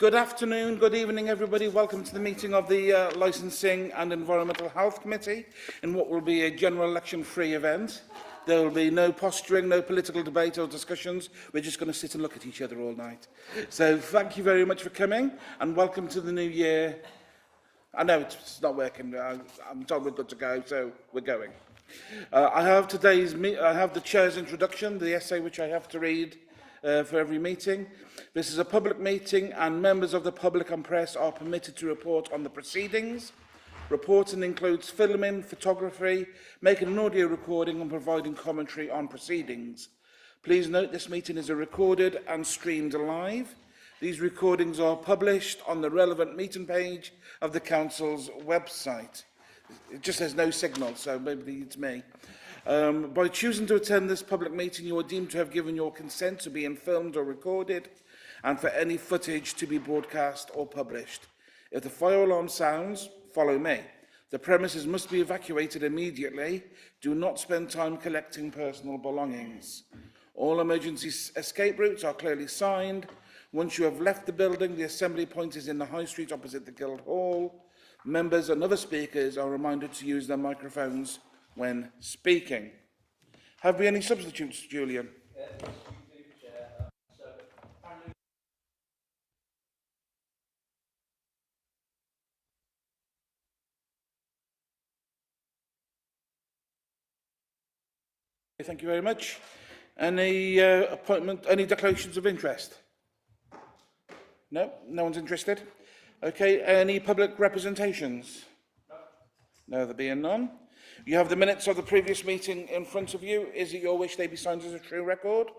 Good afternoon, good evening everybody. Welcome to the meeting of the Licensing and Environmental Health Committee in what will be a general election-free event. There will be no posturing, no political debate or discussions. We're just going to sit and look at each other all night. So thank you very much for coming and welcome to the new year. I know it's not working. I'm told we're good to go, so we're going. I have the chair's introduction, the essay which I have to read for every meeting. This is a public meeting and members of the public and press are permitted to report on the proceedings. Reporting includes filming, photography, making an audio recording and providing commentary on proceedings. Please note this meeting is recorded and streamed live. These recordings are published on the relevant meeting page of the Council's website. It just says no signal, so maybe it's me. By choosing to attend this public meeting, you are deemed to have given your consent to being filmed or recorded and for any footage to be broadcast or published. If the fire alarm sounds, follow me. The premises must be evacuated immediately. Do not spend time collecting personal belongings. All emergency escape routes are clearly signed. Once you have left the building, the assembly point is in the High Street opposite the Guildhall. Members and other speakers are reminded to use their microphones when speaking. Have we any substitutes, Julian? Thank you very much. Any any declarations of interest? No? No one's interested? Okay, any public representations? No, there being none. You have the minutes of the previous meeting in front of you. Is it your wish they be signed as a true record?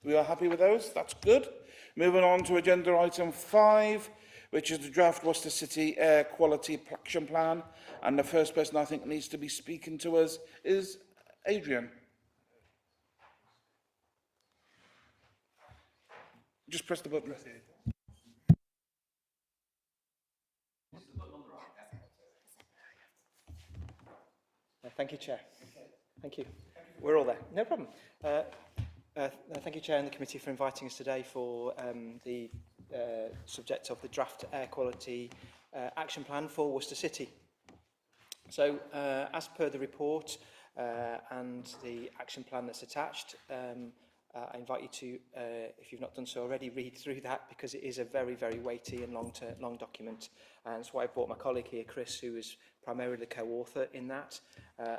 We are happy with those. That's good. Moving on to agenda item 5, which is the draft Worcester City Air Quality Action Plan. And the first person I think needs to be speaking to us is Adrian. Just press the button. Thank you, Chair. Thank you. We're all there. No problem. Thank you, Chair, and the committee for inviting us today for the subject of the draft air quality action plan for Worcester City. So, as per the report and the action plan that's attached, I invite you to, if you've not done so already, read through that because it is a very, very weighty and long document. And that's why I brought my colleague here, Chris, who is primarily the co-author in that.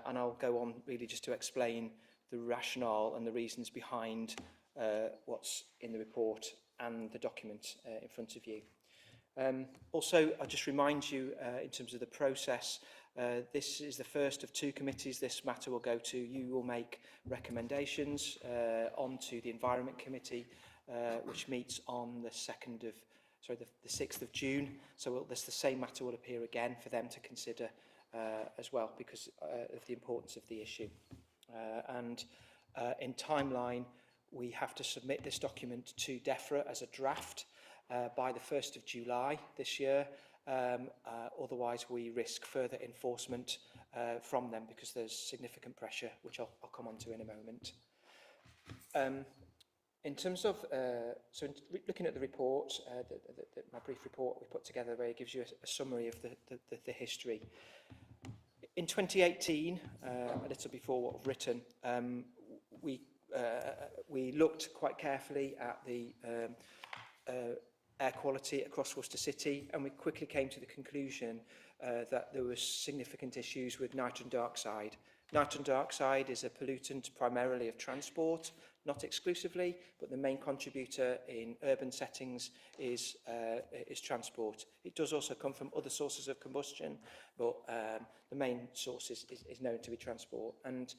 And I'll go on really just to explain the rationale and the reasons behind what's in the report and the document in front of you. Also, I'll just remind you in terms of the process, this is the first of 2 committees this matter will go to. You will make recommendations onto the Environment Committee, which meets on the 6th of June. So the same matter will appear again for them to consider as well because of the importance of the issue. In timeline, we have to submit this document to DEFRA as a draft by the 1st of July this year. Otherwise, we risk further enforcement from them because there's significant pressure, which I'll come on to in a moment. In terms of, looking at the report, my brief report we put together where it gives you a summary of the history. In 2018, a little before what I've written, we looked quite carefully at the air quality across Worcester City, and we quickly came to the conclusion that there were significant issues with nitrogen dioxide. Nitrogen dioxide is a pollutant primarily of transport, not exclusively, but the main contributor in urban settings is transport. It does also come from other sources of combustion, but the main source is known to be transport. And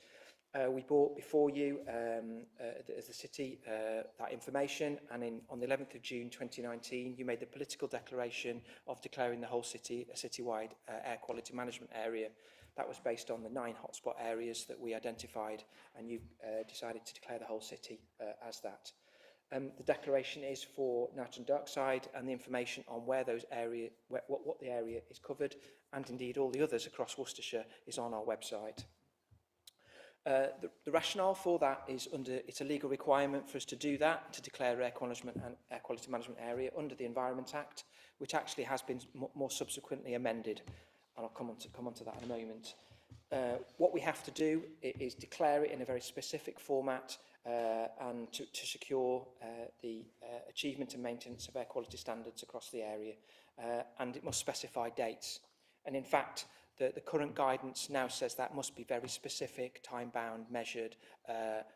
we brought before you, as the city, that information, and on the 11th of June 2019, you made the political declaration of declaring the whole city a citywide air quality management area. That was based on the 9 hotspot areas that we identified, and you decided to declare the whole city as that. The declaration is for nitrogen dioxide, and the information on where those area, what the area is covered, and indeed all the others across Worcestershire, is on our website. The rationale for that is it's a legal requirement for us to do that, to declare air quality management area under the Environment Act, which actually has been more subsequently amended. And I'll come on to that in a moment. What we have to do is declare it in a very specific format and to secure the achievement and maintenance of air quality standards across the area. And it must specify dates. And in fact, the current guidance now says that must be very specific, time-bound, measured,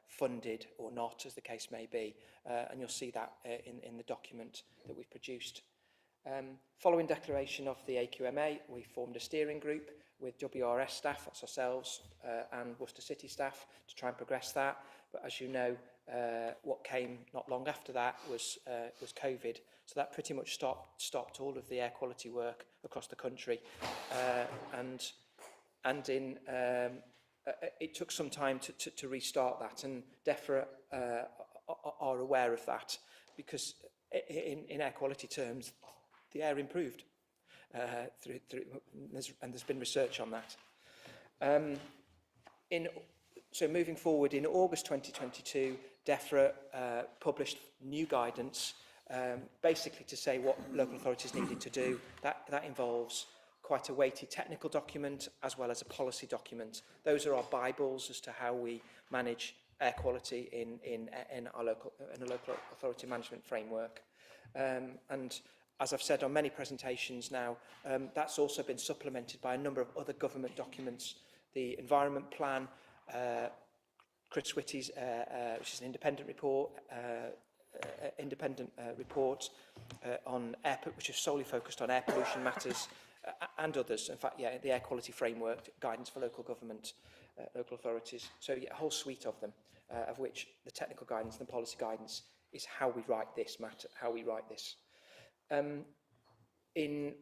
funded or not, as the case may be. And you'll see that in the document that we've produced. Following declaration of the AQMA, we formed a steering group with WRS staff, that's ourselves, and Worcester City staff to try and progress that. But as you know, what came not long after that was COVID. So that pretty much stopped all of the air quality work across the country. It took some time to restart that, and DEFRA are aware of that, because in air quality terms, the air improved. And there's been research on that. So moving forward, in August 2022, DEFRA published new guidance, basically to say what local authorities needed to do. That involves quite a weighty technical document as well as a policy document. Those are our Bibles as to how we manage air quality in a local authority management framework. And as I've said on many presentations now, that's also been supplemented by a number of other government documents. The Environment Plan, Chris Whitty's, which is an independent report, on air, which is solely focused on air pollution matters, and others. In fact, yeah, the Air Quality Framework, guidance for local government, local authorities. So yeah, a whole suite of them, of which the technical guidance and the policy guidance is how we write this matter, how we write this. In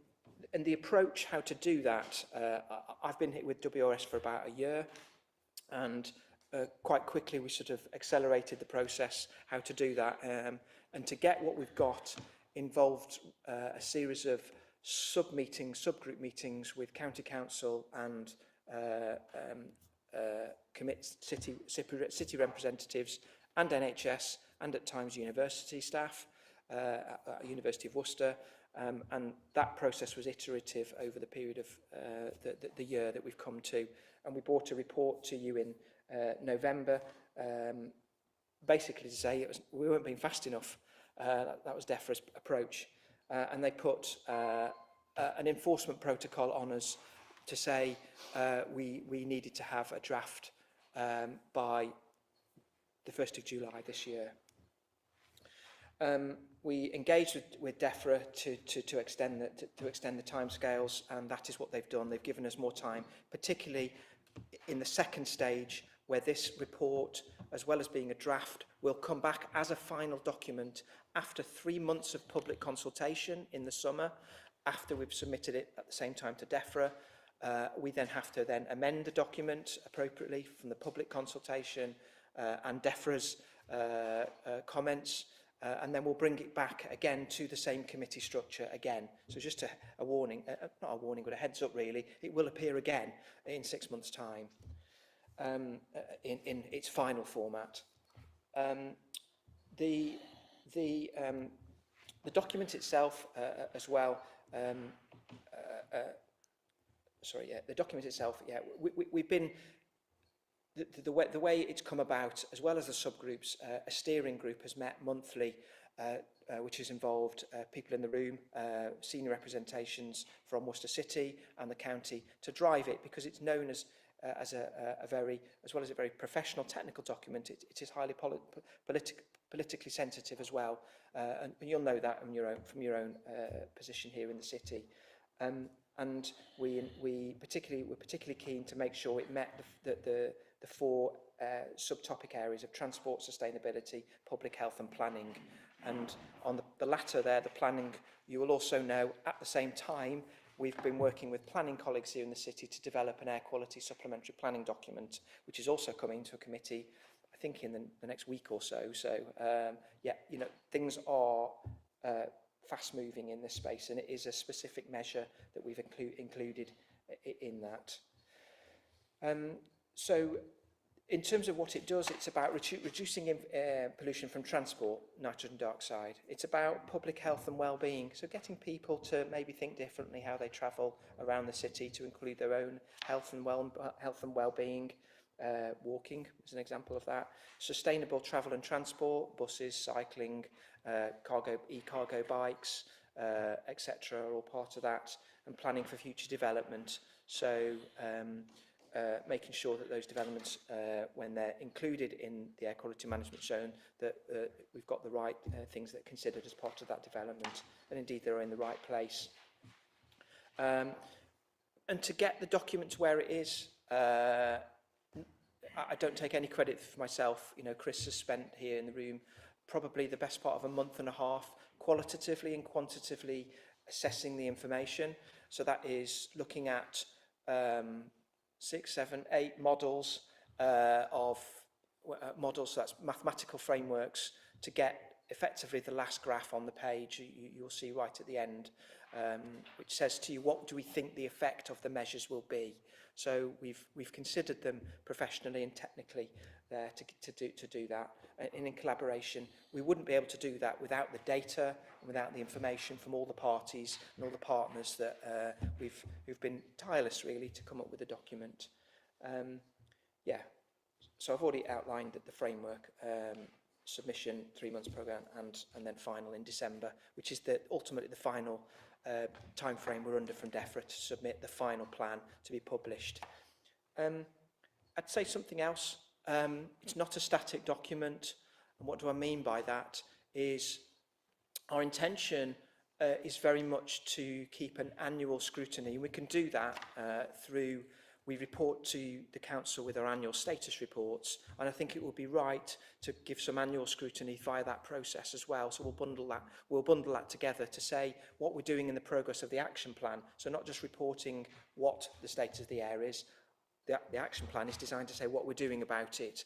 the approach how to do that, I've been with WRS for about a year, and quite quickly we sort of accelerated the process how to do that, and to get what we've got involved a series of subgroup meetings with county council and city representatives and NHS, and at times university staff at University of Worcester, and that process was iterative over the period of the year that we've come to, and we brought a report to you in November, basically to say we weren't being fast enough. That was DEFRA's approach, and they put an enforcement protocol on us to say we needed to have a draft by the 1st of July this year. We engaged with DEFRA to extend the timescales, and that is what they've done. They've given us more time, particularly in the second stage, where this report, as well as being a draft, will come back as a final document after 3 months of public consultation in the summer, after we've submitted it at the same time to DEFRA. We then have to then amend the document appropriately from the public consultation and DEFRA's comments, and then we'll bring it back again to the same committee structure again. So just a warning, not a warning, but a heads up really, it will appear again in 6 months' time in its final format. The document itself as well, the document itself, we've been, the way it's come about, as well as the subgroups, a steering group has met monthly, which has involved people in the room, senior representations from Worcester City and the county, to drive it, because it's known as a very, as well as a very professional technical document, it is highly politically sensitive as well, and you'll know that from your own position here in the city. And we're particularly keen to make sure it met the four subtopic areas of transport, sustainability, public health and planning. And on the latter there, the planning, you will also know at the same time we've been working with planning colleagues here in the city to develop an air quality supplementary planning document, which is also coming to a committee, I think in the next week or so. So yeah, you know, things are fast moving in this space, and it is a specific measure that we've included in that. So in terms of what it does, it's about reducing pollution from transport, nitrogen dioxide. It's about public health and well-being, so getting people to maybe think differently how they travel around the city to include their own health and well-being. Walking is an example of that. Sustainable travel and transport, buses, cycling, e-cargo bikes, etc. are all part of that, and planning for future development. So making sure that those developments, when they're included in the air quality management zone, that we've got the right things that are considered as part of that development, and indeed they're in the right place. And to get the document to where it is, I don't take any credit for myself. You know, Chris has spent here in the room probably the best part of a month and a half, qualitatively and quantitatively assessing the information. So that is looking at 6, 7, 8 models models, so that's mathematical frameworks, to get effectively the last graph on the page you'll see right at the end, which says to you what do we think the effect of the measures will be. So we've considered them professionally and technically there to do that, and in collaboration. We wouldn't be able to do that without the data and without the information from all the parties and all the partners that who've been tireless really to come up with a document. Yeah, so I've already outlined the framework, submission, 3 months programme, and then final in December, which is ultimately the final time frame we're under from DEFRA to submit the final plan to be published. I'd say something else. It's not a static document, and what do I mean by that is our intention is very much to keep an annual scrutiny. We can do that through, we report to the council with our annual status reports, and I think it would be right to give some annual scrutiny via that process as well. So we'll bundle that together to say what we're doing in the progress of the action plan. So not just reporting what the state of the air is. The action plan is designed to say what we're doing about it.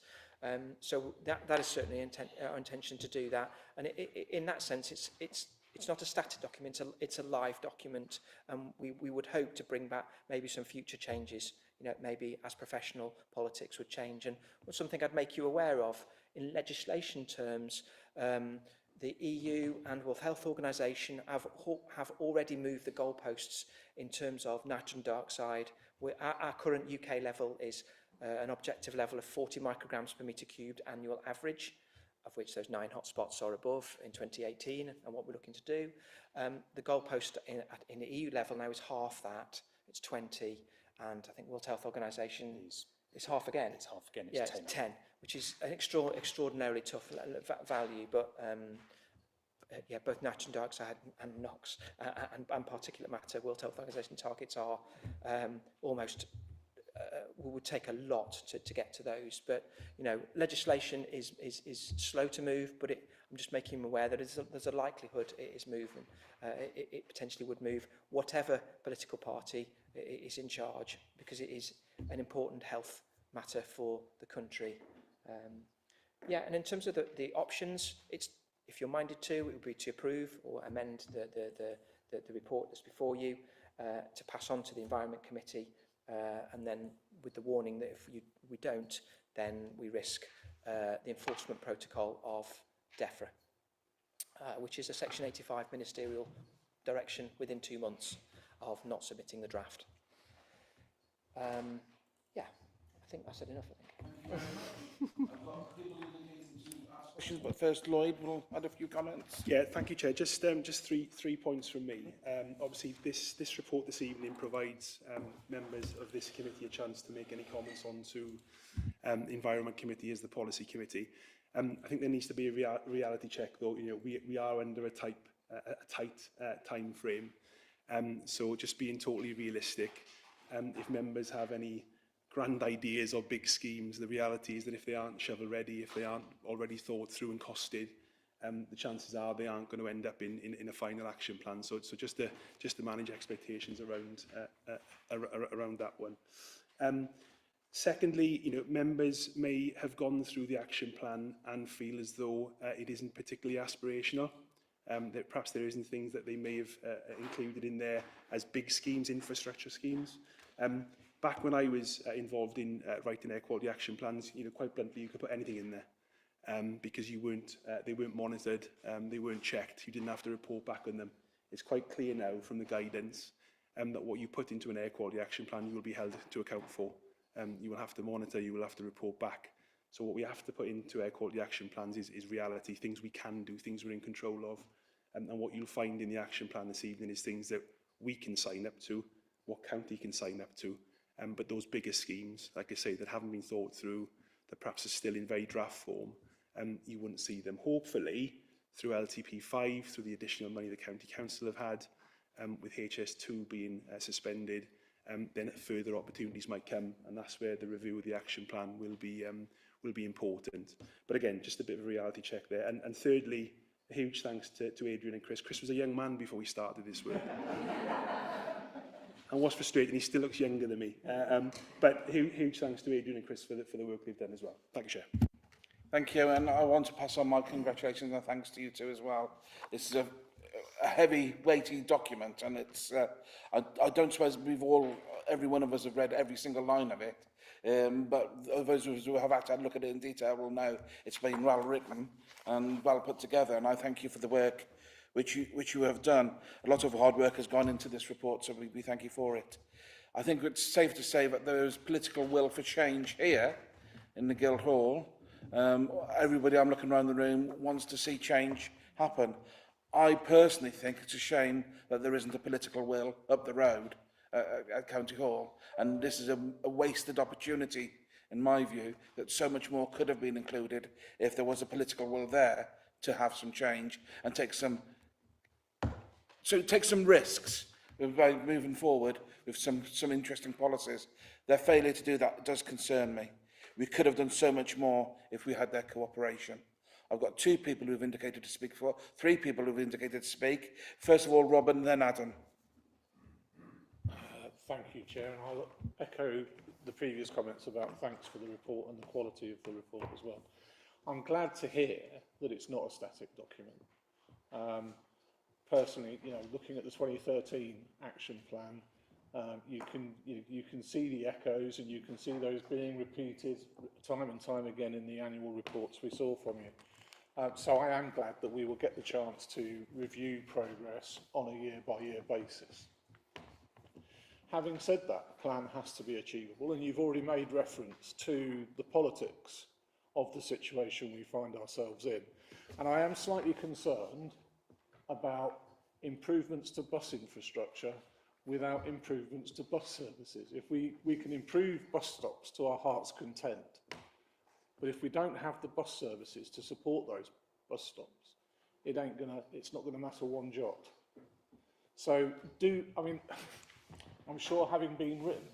So that is certainly our intention to do that. And in that sense, it's not a static document, it's a live document, and we would hope to bring back maybe some future changes, you know, maybe as professional politics would change. And something I'd make you aware of, in legislation terms, the EU and World Health Organization have already moved the goalposts in terms of nitrogen dioxide. Our current UK level is an objective level of 40 micrograms per metre cubed annual average, of which those 9 hotspots are above in 2018, and what we're looking to do. The goalpost in the EU level now is half that, it's 20, and I think World Health Organisation is half again. It's half again, it's yeah, 10. It's 10, which is an extraordinarily tough value, but yeah, both nitrogen dioxide and NOx and particulate matter, World Health Organisation targets are almost, would take a lot to get to those. But, you know, legislation is slow to move, but I'm just making them aware that there's a likelihood it is moving. It potentially would move whatever political party is in charge, because it is an important health matter for the country. Yeah, and in terms of the options, if you're minded to, it would be to approve or amend the report that's before you, to pass on to the Environment Committee, and then with the warning that if we don't, then we risk the enforcement protocol of DEFRA, which is a Section 85 ministerial direction within 2 months of not submitting the draft. Yeah, I think I said enough, I think. Questions, but first Lloyd will add a few comments. Yeah, thank you, Chair. Just three points from me. Obviously, this report this evening provides members of this committee a chance to make any comments on to the Environment Committee as the Policy Committee. I think there needs to be a reality check, though. You know, we are under a tight time frame. So just being totally realistic, if members have any grand ideas or big schemes, the reality is that if they aren't shovel ready, if they aren't already thought through and costed, the chances are they aren't going to end up in a final action plan. So just to manage expectations around that one. Secondly, you know, members may have gone through the action plan and feel as though it isn't particularly aspirational. That perhaps there isn't things that they may have included in there as big schemes, infrastructure schemes. Back when I was involved in writing air quality action plans, quite bluntly, you could put anything in there because they weren't monitored, they weren't checked, you didn't have to report back on them. It's quite clear now from the guidance that what you put into an air quality action plan, you will be held to account for. You will have to monitor, you will have to report back. So what we have to put into air quality action plans is reality, things we can do, things we're in control of. And what you'll find in the action plan this evening is things that we can sign up to, what county can sign up to. But those bigger schemes, like I say, that haven't been thought through, that perhaps are still in very draft form, you wouldn't see them. Hopefully, through LTP5, through the additional money the County Council have had, with HS2 being suspended, then further opportunities might come, and that's where the review of the action plan will be important. But again, just a bit of a reality check there. And thirdly, a huge thanks to Adrian and Chris. Chris was a young man before we started this work. And what's frustrating, he still looks younger than me. But huge thanks to Adrian and Chris for the work they've done as well. Thank you, Chair. Thank you, and I want to pass on my congratulations and thanks to you too as well. This is a heavy, weighty document, and it's. I don't suppose every one of us have read every single line of it, but those of us who have had to look at it in detail will know it's been well written and well put together. And I thank you for the work which you have done. A lot of hard work has gone into this report, so we thank you for it. I think it's safe to say that there is political will for change here in the Guildhall. Everybody, I'm looking around the room, wants to see change happen. I personally think it's a shame that there isn't a political will up the road at County Hall, and this is a wasted opportunity, in my view, that so much more could have been included if there was a political will there to have some change and take some risks by moving forward with some interesting policies. Their failure to do that does concern me. We could have done so much more if we had their cooperation. I've got 2 people who've indicated to speak for, 3 people who've indicated to speak. First of all, Robin, then Adam. Thank you, Chair, and I'll echo the previous comments about thanks for the report and the quality of the report as well. I'm glad to hear that it's not a static document. Personally, looking at the 2013 action plan, you can see the echoes and you can see those being repeated time and time again in the annual reports we saw from you. So I am glad that we will get the chance to review progress on a year-by-year basis. Having said that, the plan has to be achievable, and you've already made reference to the politics of the situation we find ourselves in. And I am slightly concerned about improvements to bus infrastructure without improvements to bus services. If we can improve bus stops to our heart's content, but if we don't have the bus services to support those bus stops, it's not gonna matter one jot. So I'm sure, having been written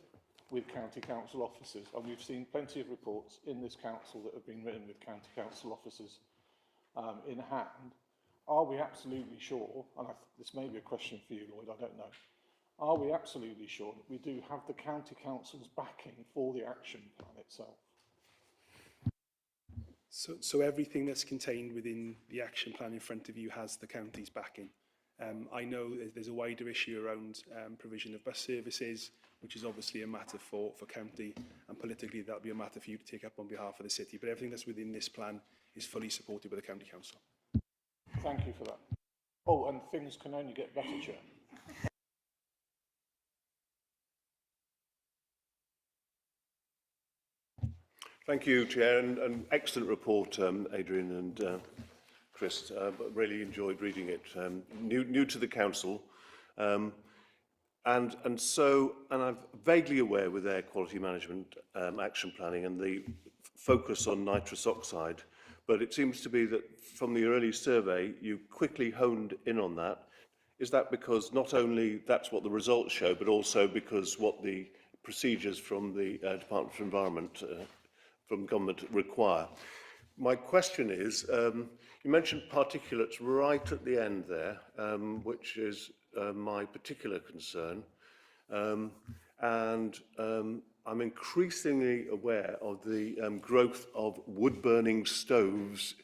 with county council officers, and we've seen plenty of reports in this council that have been written with county council officers in hand, are we absolutely sure, and this may be a question for you, Lloyd, I don't know, are we absolutely sure that we do have the county council's backing for the action plan itself? So everything that's contained within the action plan in front of you has the county's backing. I know there's a wider issue around provision of bus services, which is obviously a matter for county, and politically that'll be a matter for you to take up on behalf of the city. But everything that's within this plan is fully supported by the county council. Thank you for that. Oh, and things can only get better, Chair. Thank you, Chair, and an excellent report, Adrian and Chris. But really enjoyed reading it. New to the council, and I'm vaguely aware with air quality management action planning and the focus on nitrous oxide. But it seems to be that from the early survey, you quickly honed in on that. Is that because not only that's what the results show, but also because what the procedures from the Department for Environment from government require? My question is, you mentioned particulates right at the end there, which is my particular concern. I'm increasingly aware of the growth of wood-burning stoves,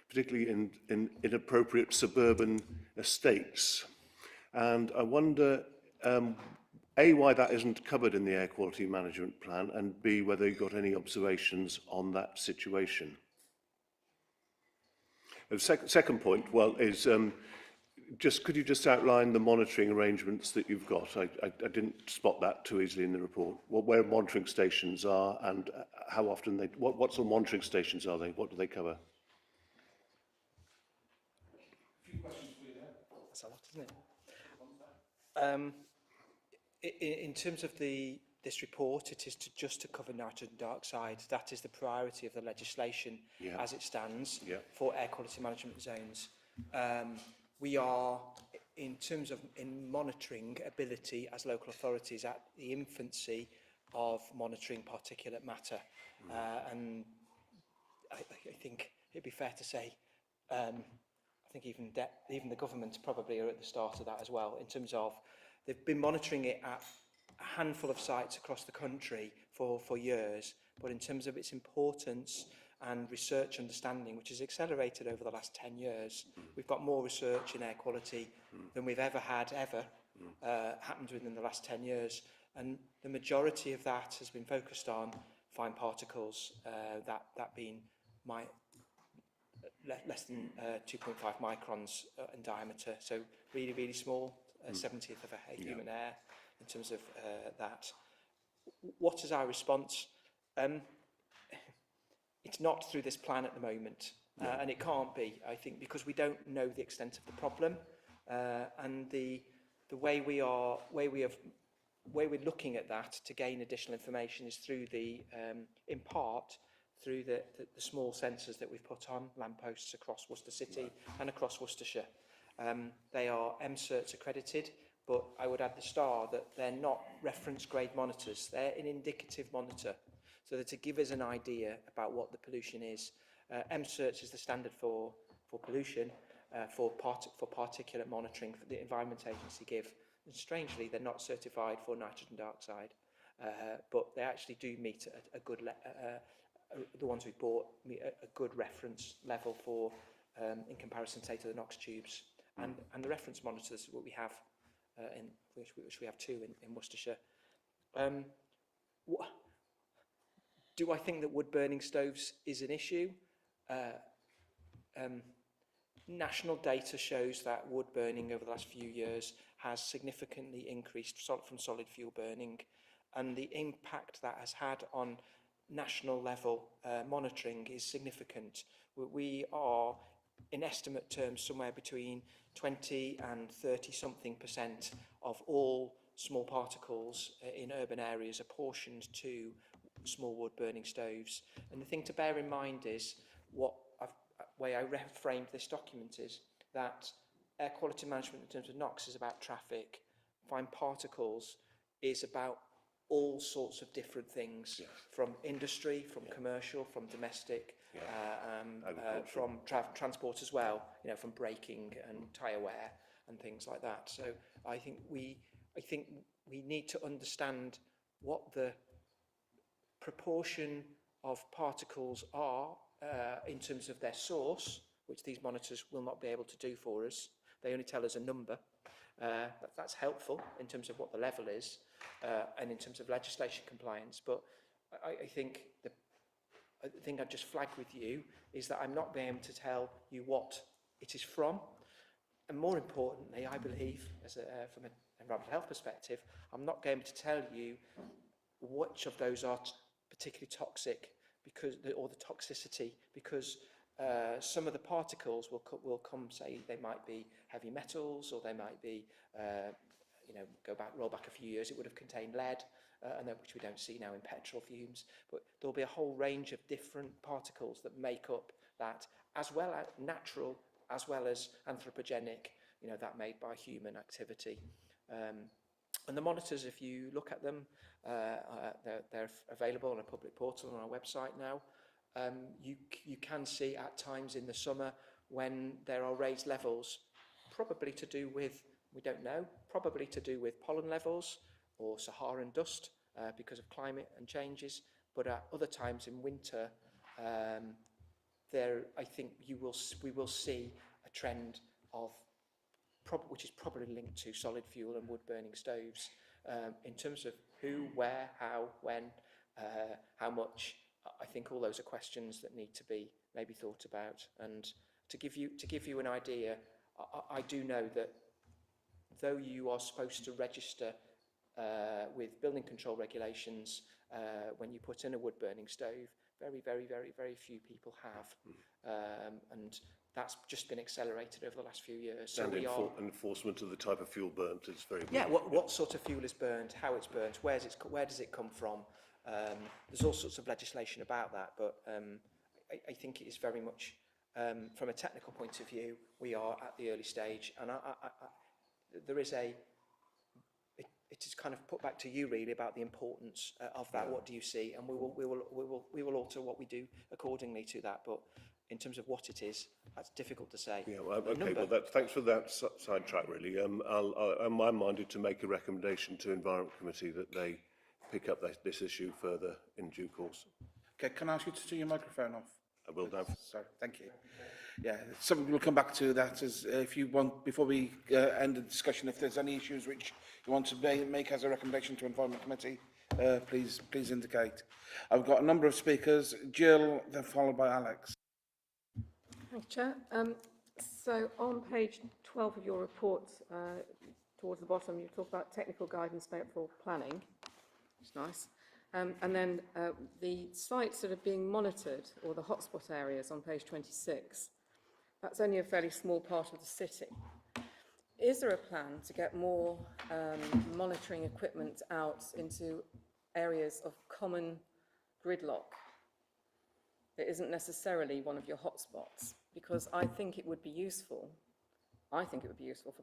particularly in inappropriate suburban estates. And I wonder, A, why that isn't covered in the air quality management plan, and B, whether you've got any observations on that situation. The second point, well, is could you just outline the monitoring arrangements that you've got? I didn't spot that too easily in the report. Where monitoring stations are and how often they, what sort of monitoring stations are they? What do they cover? That's a lot, isn't it? In terms of this report, it is just to cover nitrogen dioxide. That is the priority of the legislation as it stands for air quality management zones. We are, in terms of monitoring ability as local authorities, at the infancy of monitoring particulate matter. And I think it'd be fair to say, I think even the government probably are at the start of that as well, in terms of they've been monitoring it at a handful of sites across the country for years, but in terms of its importance and research understanding, which has accelerated over the last 10 years. We've got more research in air quality than we've ever happened within the last 10 years. And the majority of that has been focused on fine particles, that being less than 2.5 microns in diameter. So really, really small, 70th of a human hair in terms of that. What is our response? It's not through this plan at the moment, and it can't be, I think, because we don't know the extent of the problem, and the way we're looking at that to gain additional information is through in part through the small sensors that we've put on lampposts across Worcester City and across Worcestershire. They are MCerts accredited, but I would add the star that they're not reference grade monitors. They're an indicative monitor, so that to give us an idea about what the pollution is. MCerts is the standard for pollution, for particulate monitoring for the Environment Agency give. And strangely, they're not certified for nitrogen dioxide, but they actually do meet a good, the ones we've bought meet a good reference level for, in comparison, say, to the NOx tubes. And the reference monitors, what we have, which we have two in Worcestershire. Do I think that wood burning stoves is an issue? National data shows that wood burning over the last few years has significantly increased from solid fuel burning, and the impact that has had on national level monitoring is significant. We are, in estimate terms, somewhere between 20 and 30% of all small particles in urban areas apportioned to small wood burning stoves. And the thing to bear in mind is way I framed this document is that air quality management in terms of NOx is about traffic, fine particles is about all sorts of different things, from industry, from commercial, from domestic, from transport as well, from braking and tyre wear and things like that. So I think we need to understand what the proportion of particles are in terms of their source, which these monitors will not be able to do for us. They only tell us a number. That's helpful in terms of what the level is and in terms of legislation compliance. But I think the thing I'd just flag with you is that I'm not being able to tell you what it is from. And more importantly, I believe, from an environmental health perspective, I'm not going to tell you which of those are particularly toxic, or the toxicity, because some of the particles will come, say, they might be heavy metals, or they might be, roll back a few years, it would have contained lead, which we don't see now in petrol fumes. But there'll be a whole range of different particles that make up that, as well as natural, as well as anthropogenic, that made by human activity. And the monitors, if you look at them, they're available on a public portal on our website now. You can see at times in the summer when there are raised levels, probably to do with, we don't know, probably to do with pollen levels or Saharan dust because of climate and changes. But at other times in winter, I think we will see a trend of which is probably linked to solid fuel and wood burning stoves. In terms of who, where, how, when, how much, I think all those are questions that need to be maybe thought about. And to give you an idea, I do know that though you are supposed to register with building control regulations when you put in a wood-burning stove, very few people have. And that's just been accelerated over the last few years. So And we are... enforcement of the type of fuel burnt is very Yeah, important. what sort of fuel is burnt, how it's burnt, where does it come from? There's all sorts of legislation about that, but I think it is very much, from a technical point of view, we are at the early stage, and there is it is kind of put back to you really about the importance of that. What do you see? And we will alter what we do accordingly to that. But in terms of what it is, that's difficult to say. Yeah, well, okay, well, thanks for that sidetrack, really. I'm minded to make a recommendation to Environment Committee that they pick up this issue further in due course. Okay, can I ask you to turn your microphone off? I will now. Sorry, thank you. Yeah, something we'll come back to that is if you want, before we end the discussion, if there's any issues which you want to make as a recommendation to Environment Committee, please indicate. I've got a number of speakers. Jill, then followed by Alex. Thank you, Chair. So on page 12 of your report, towards the bottom, you talk about technical guidance for planning. It's nice. And then the sites that are being monitored, or the hotspot areas on page 26, that's only a fairly small part of the city. Is there a plan to get more monitoring equipment out into areas of common gridlock that isn't necessarily one of your hotspots? Because I think it would be useful, for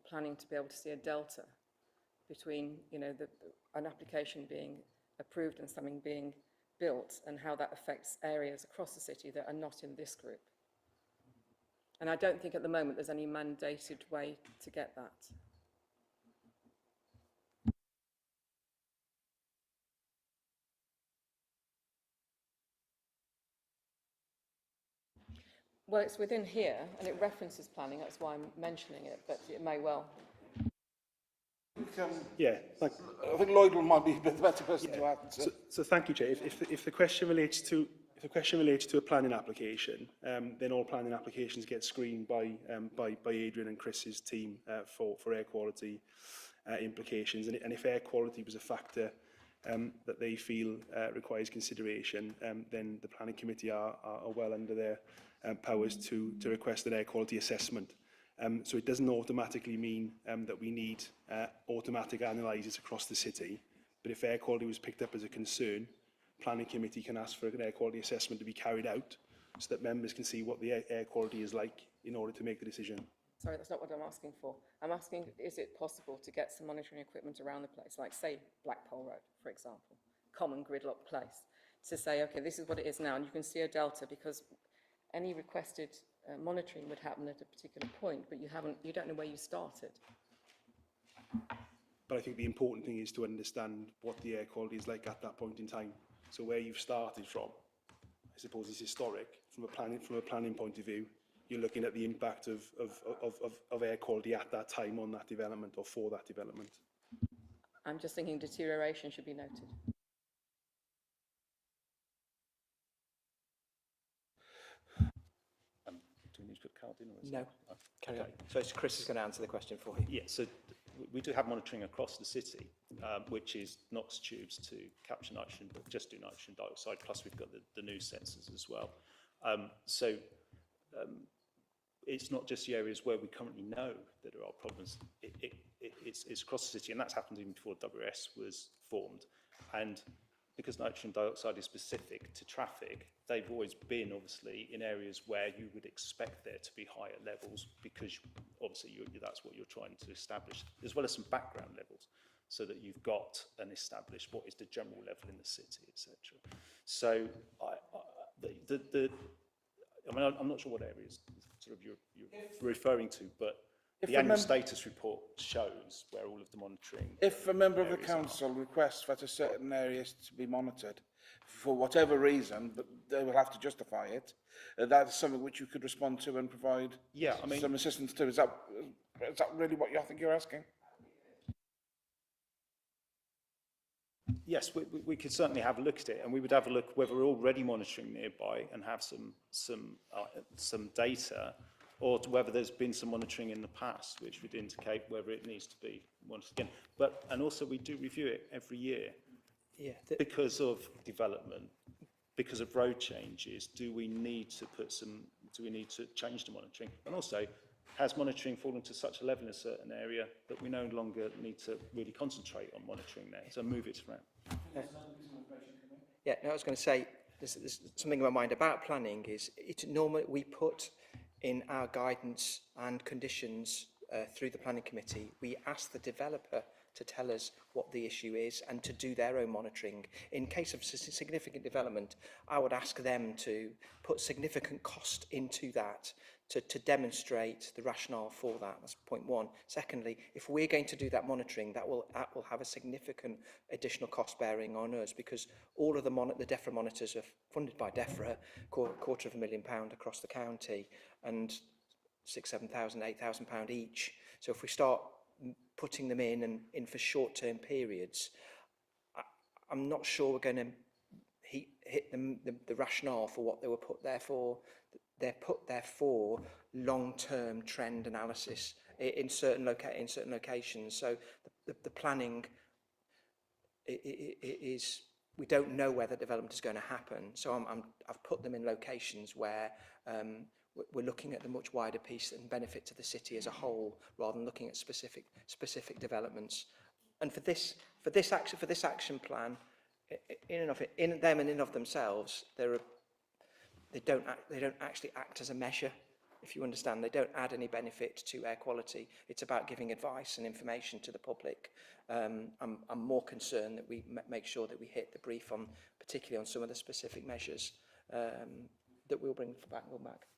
planning to be able to see a delta between, you know, an application being approved and something being built, and how that affects areas across the city that are not in this group. And I don't think at the moment there's any mandated way to get that. Well, it's within here, and it references planning, that's why I'm mentioning it, but it may well. Yeah, I think Lloyd might be the better person to add. So thank you, Chair. If the question relates to a planning application, then all planning applications get screened by Adrian and Chris's team for air quality implications. And if air quality was a factor that they feel requires consideration, then the planning committee are well under their powers to request an air quality assessment. So it doesn't automatically mean that we need automatic analyzers across the city, but if air quality was picked up as a concern, planning committee can ask for an air quality assessment to be carried out so that members can see what the air quality is like in order to make the decision. Sorry, that's not what I'm asking for. I'm asking, is it possible to get some monitoring equipment around the place, like say Blackpole Road, for example, common gridlock place, to say, okay, this is what it is now, and you can see a delta, because any requested monitoring would happen at a particular point, but you don't know where you started. But I think the important thing is to understand what the air quality is like at that point in time. So where you've started from, I suppose, is historic. From a planning point of view, you're looking at the impact of air quality at that time on that development or for that development. I'm just thinking deterioration should be noted. Do we need to put Carl in? Or is No. it? Carry on. So Chris is going to answer the question for you. Yeah, so we do have monitoring across the city, which is NOx tubes to capture nitrogen, but just do nitrogen dioxide, plus we've got the new sensors as well. It's not just the areas where we currently know that there are problems, it's across the city, and that's happened even before WS was formed. And because nitrogen dioxide is specific to traffic, they've always been obviously in areas where you would expect there to be higher levels, because obviously that's what you're trying to establish, as well as some background levels, so that you've got an established what is the general level in the city, etc. So I mean, I'm not sure what areas sort of you're referring to, but the annual status report shows where all of the monitoring. If a member of the council requests for certain areas to be monitored, for whatever reason, but they will have to justify it, that's something which you could respond to and provide some assistance to. Is that really what you think you're asking? Yes, we could certainly have a look at it, and we would have a look whether we're already monitoring nearby and have some data, or to whether there's been some monitoring in the past, which would indicate whether it needs to be monitored again. And also we do review it every year Yeah, because of development, because of road changes. Do we need to change the monitoring? And also, has monitoring fallen to such a level in a certain area that we no longer need to really concentrate on monitoring there, so move it around? yeah, no, I was going to say, there's something in my mind about planning is normally we put in our guidance and conditions through the planning committee, we ask the developer to tell us what the issue is and to do their own monitoring. In case of significant development, I would ask them to put significant cost into that to demonstrate the rationale for that. That's point one. Secondly, if we're going to do that monitoring, that will have a significant additional cost bearing on us, because all of the DEFRA monitors are funded by DEFRA, £250,000 across the county, and £6,000, £7,000, £8,000 each. So if we start putting them in for short-term periods, I'm not sure we're going to hit the rationale for what they were put there for. They're put there for long-term trend analysis in certain locations. So the planning is, we don't know whether development is going to happen. So I've put them in locations where we're looking at the much wider piece and benefit to the city as a whole, rather than looking at specific developments. And for this action plan, in them and in of themselves, they don't actually act as a measure, if you understand. They don't add any benefit to air quality. It's about giving advice and information to the public. I'm more concerned that we make sure that we hit the brief on, particularly on some of the specific measures that we'll bring back.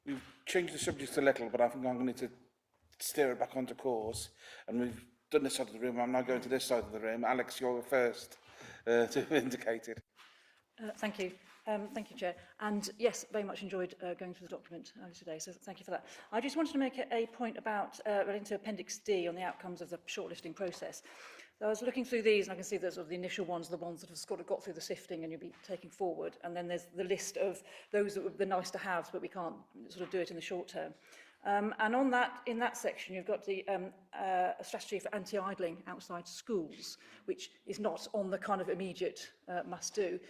We've changed the subject a little, but I think I'm going to steer it back onto course. And we've done this side of the room. I'm now going to this side of the room. Alex, you're first to have indicated. Thank you. Thank you, Chair. And yes, very much enjoyed going through the document today, so thank you for that. I just wanted to make a point about relating to Appendix D on the outcomes of the shortlisting process. So I was looking through these, and I can see that sort of the initial ones, the ones that have sort of got through the sifting and you'll be taking forward, and then there's the list of those that were the nice to haves, but we can't sort of do it in the short term. And on that, in that section, you've got the a strategy for anti-idling outside schools, which is not on the kind of immediate must-do.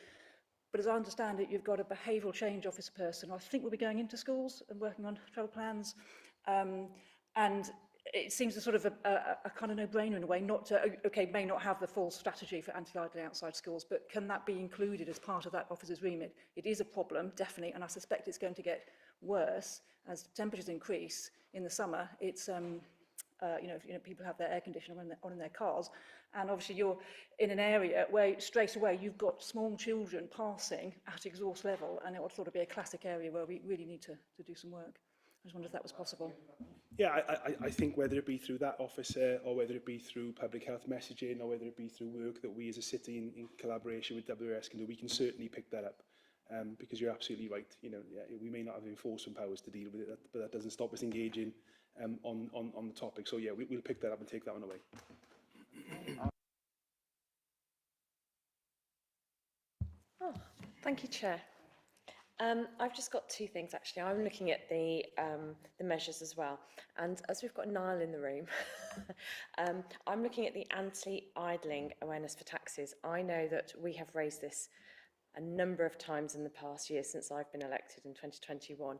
But as I understand it, you've got a behavioural change officer person who I think will be going into schools and working on travel plans. And it seems a sort of a kind of no-brainer in a way, not to, okay, may not have the full strategy for anti-idling outside schools, but can that be included as part of that officer's remit? It is a problem, definitely, and I suspect it's going to get worse as temperatures increase in the summer. It's, people have their air conditioning on in their cars, and obviously you're in an area where straight away you've got small children passing at exhaust level, and it would sort of be a classic area where we really need to do some work. I just wondered if that was possible. Yeah, I think whether it be through that officer or whether it be through public health messaging or whether it be through work that we as a city in collaboration with WRS can do, we can certainly pick that up. Because you're absolutely right. You know, we may not have enforcement powers to deal with it, but that doesn't stop us engaging on the topic. So yeah, we'll pick that up and take that one away. Oh, thank you, Chair. I've just got two things actually. I'm looking at the measures as well, and as we've got Niall in the room, I'm looking at the anti-idling awareness for taxis. I know that we have raised this a number of times in the past year since I've been elected in 2021,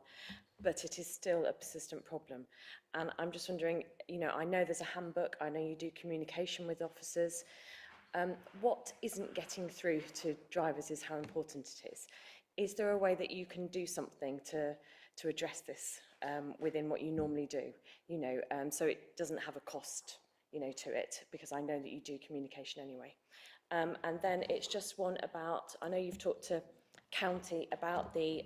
but it is still a persistent problem. And I'm just wondering, you know, I know there's a handbook, I know you do communication with officers. What isn't getting through to drivers is how important it is. Is there a way that you can do something to address this within what you normally do, you know, so it doesn't have a cost, you know, to it, because I know that you do communication anyway. And then it's just one about, I know you've talked to County about the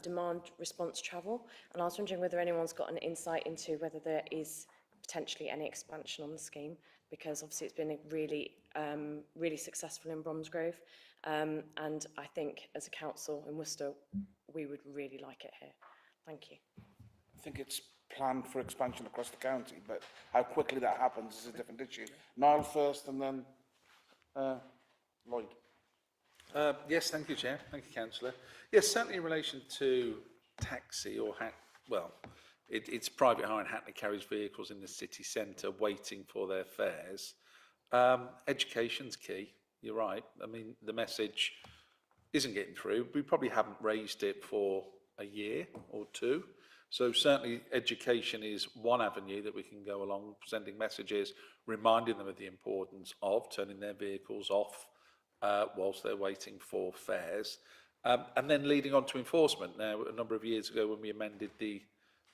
demand response travel, and I was wondering whether anyone's got an insight into whether there is potentially any expansion on the scheme, because obviously it's been really, really successful in Bromsgrove, and I think as a council in Worcester, we would really like it here. Thank you. I think it's planned for expansion across the county, but how quickly that happens is a different issue. Niall first and then Lloyd. Yes, thank you, Chair. Thank you, Councillor. Yes, certainly in relation to taxi or it's private hire and Hackney carries vehicles in the city centre waiting for their fares. Education's key. You're right. I mean, the message isn't getting through. We probably haven't raised it for a year or two. So certainly education is one avenue that we can go along, sending messages, reminding them of the importance of turning their vehicles off whilst they're waiting for fares. And then leading on to enforcement. Now, a number of years ago when we amended the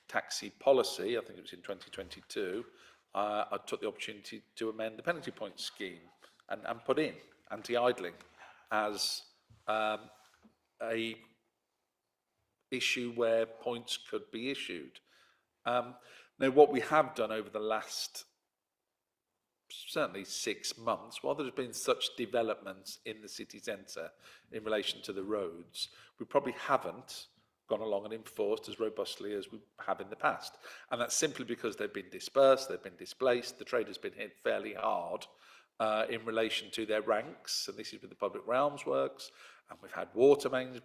taxi policy, I think it was in 2022, I took the opportunity to amend the penalty point scheme and put in anti-idling as a issue where points could be issued. Now, what we have done over the last certainly 6 months, while there's been such developments in the city centre in relation to the roads, we probably haven't gone along and enforced as robustly as we have in the past. And that's simply because they've been dispersed, they've been displaced, the trade has been hit fairly hard in relation to their ranks, and this is with the Public Realms Works, and we've had water mains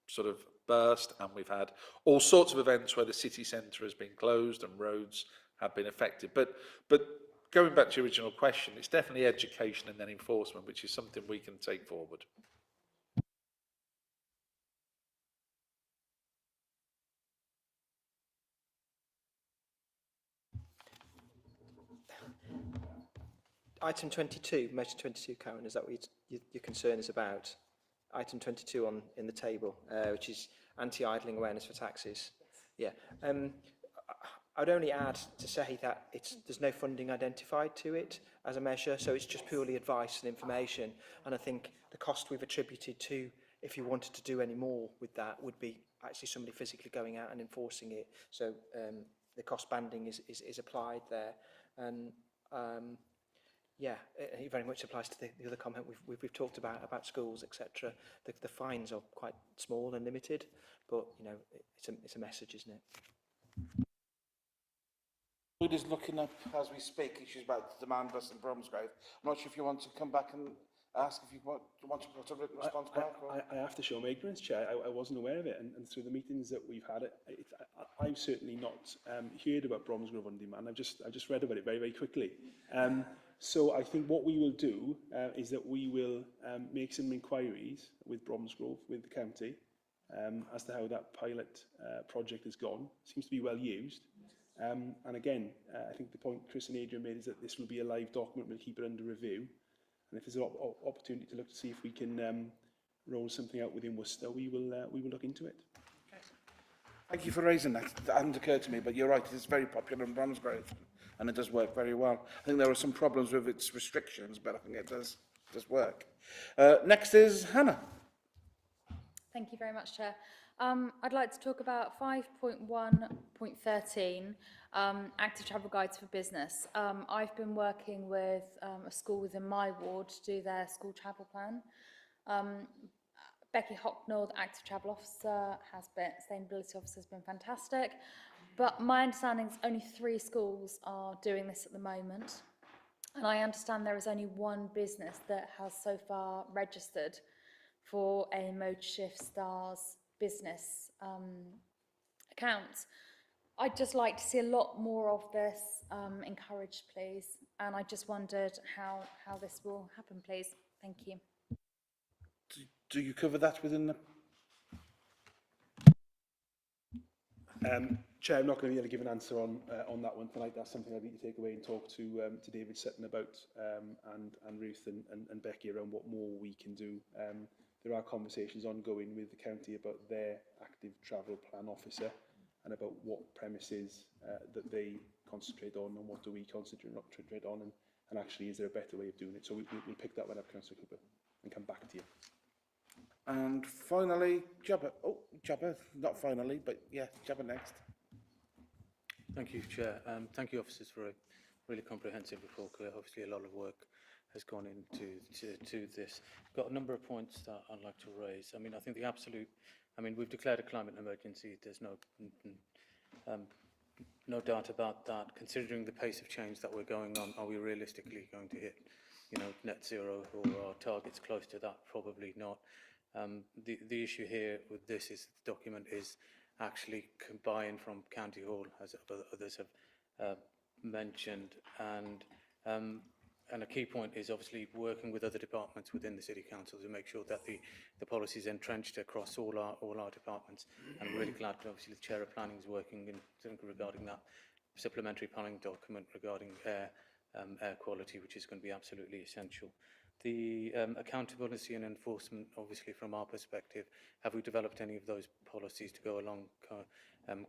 sort of burst, and we've had all sorts of events where the city centre has been closed and roads have been affected. But going back to your original question, it's definitely education and then enforcement, which is something we can take forward. Item 22, measure 22, Karen, is that what your concern is about? Item 22 in the table, which is anti-idling awareness for taxis. Yeah. I'd only add to say that there's no funding identified to it as a measure, so it's just purely advice and information. And I think the cost we've attributed to, if you wanted to do any more with that, would be actually somebody physically going out and enforcing it. So the cost banding is applied there. And yeah, it very much applies to the other comment we've talked about schools, etc. The fines are quite small and limited, but you know it's a message, isn't it? Lloyd is looking up as we speak issues about the demand bus in Bromsgrove. I'm not sure if you want to come back and ask if you want to put a written response back. Or? I have to show my ignorance, Chair. I wasn't aware of it, and through the meetings that we've had, I've certainly not heard about Bromsgrove on demand. I've just read about it very, very quickly. So I think what we will do is that we will make some inquiries with Bromsgrove, with the county, as to how that pilot project has gone. Seems to be well used. And again, I think the point Chris and Adrian made is that this will be a live document. We'll keep it under review. And if there's an opportunity to look to see if we can roll something out within Worcester, we will look into it. Thank you for raising that. That hadn't occurred to me, but you're right. It is very popular in Bromsgrove, and it does work very well. I think there are some problems with its restrictions, but I think it does work. Next is Hannah. Thank you very much, Chair. I'd like to talk about 5.1.13, active travel guides for business. I've been working with a school within my ward to do their school travel plan. Becky Hocknell, the active travel officer, sustainability officer, has been fantastic. But my understanding is only 3 schools are doing this at the moment. And I understand there is only one business that has so far registered for a ModeShift Stars business account. I'd just like to see a lot more of this encouraged, please. And I just wondered how this will happen, please. Thank you. Do you cover that within the... Chair, I'm not going to be able to give an answer on that one tonight. That's something I need to take away and talk to David Sutton about, and Ruth and Becky around what more we can do. There are conversations ongoing with the county about their active travel plan officer and about what premises that they concentrate on and what do we concentrate on, and actually is there a better way of doing it. So we'll pick that one up, Councillor Cooper, and come back to you. And finally, Jabba. Oh, Jabba, not finally, but yeah, Jabba next. Thank you, Chair. Thank you, officers, for a really comprehensive report. Obviously, a lot of work has gone into this. Got a number of points that I'd like to raise. I mean, I think we've declared a climate emergency. There's no no doubt about that. Considering the pace of change that we're going on, are we realistically going to hit, net zero or our targets close to that? Probably not. The issue here with this is the document is actually buy-in from County Hall, as others have mentioned, and a key point is obviously working with other departments within the City Council to make sure that the policy is entrenched across all our departments. And I'm really glad that obviously the Chair of Planning is working regarding that supplementary planning document regarding air quality, which is going to be absolutely essential. The accountability and enforcement, obviously from our perspective, have we developed any of those policies to go along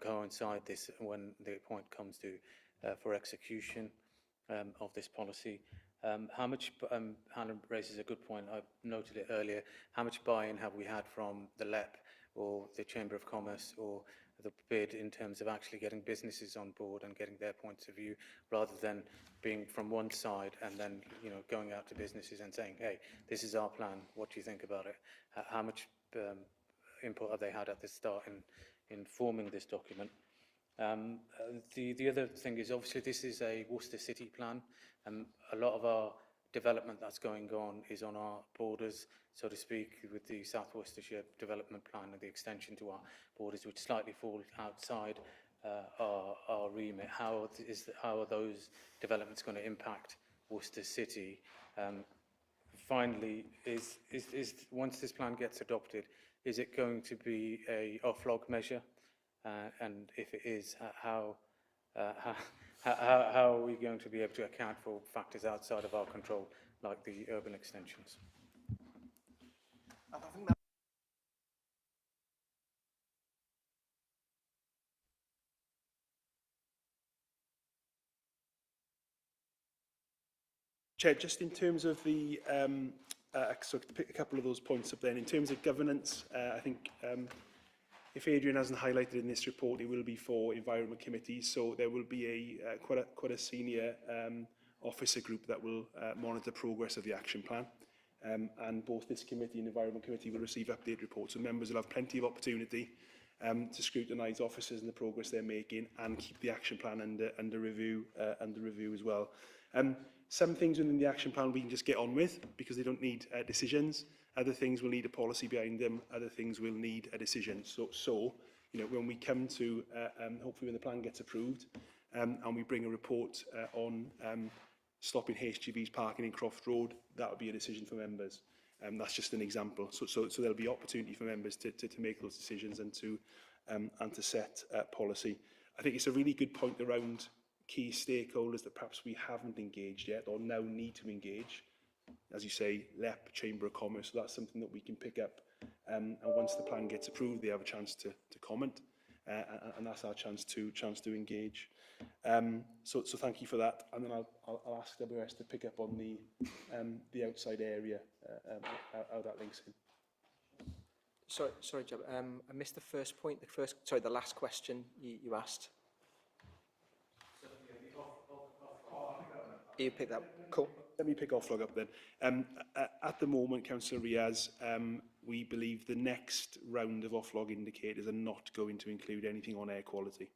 coincide this when the point comes to for execution of this policy? How much, Hannah raises a good point, I noted it earlier, how much buy-in have we had from the LEP or the Chamber of Commerce or the bid in terms of actually getting businesses on board and getting their points of view, rather than being from one side and then going out to businesses and saying, hey, this is our plan, what do you think about it? How much input have they had at the start in forming this document? The other thing is obviously this is a Worcester City plan. A lot of our development that's going on is on our borders, so to speak, with the South Worcestershire Development Plan and the extension to our borders, which slightly fall outside our remit. How are those developments going to impact Worcester City? Finally, is once this plan gets adopted, is it going to be a off-log measure? And if it is, how are we going to be able to account for factors outside of our control, like the urban extensions? I think that Chair, just in terms of the, so to pick a couple of those points up then, in terms of governance, I think if Adrian hasn't highlighted in this report, it will be for Environment Committees, so there will be quite a senior officer group that will monitor progress of the action plan. And both this committee and Environment Committee will receive update reports, so members will have plenty of opportunity to scrutinise officers and the progress they're making and keep the action plan under review as well. Some things within the action plan we can just get on with because they don't need decisions. Other things will need a policy behind them. Other things will need a decision. So when we come to, hopefully when the plan gets approved and we bring a report on stopping HGVs parking in Croft Road, that would be a decision for members. That's just an example. So there'll be opportunity for members to make those decisions and to set policy. I think it's a really good point around key stakeholders that perhaps we haven't engaged yet or now need to engage. As you say, LEP, Chamber of Commerce, so that's something that we can pick up. And once the plan gets approved, they have a chance to comment. And that's our chance to engage. So thank you for that. And then I'll ask WS to pick up on the outside area, how that links in. Sorry, Job. I missed the first point. The last question you asked. You picked that. Cool. Let me pick off-log up then. At the moment, Councillor Riaz, we believe the next round of off-log indicators are not going to include anything on air quality.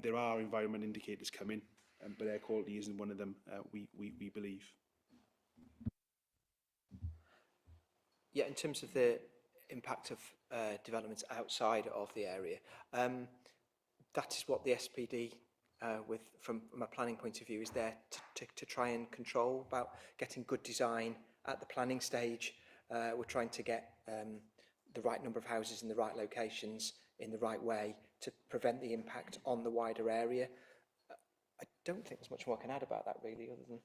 There are environment indicators coming, but air quality isn't one of them, we believe. Yeah, in terms of the impact of developments outside of the area, that is what the SPD from a planning point of view is there to try and control about getting good design at the planning stage. We're trying to get the right number of houses in the right locations in the right way to prevent the impact on the wider area. I don't think there's much more I can add about that really, other than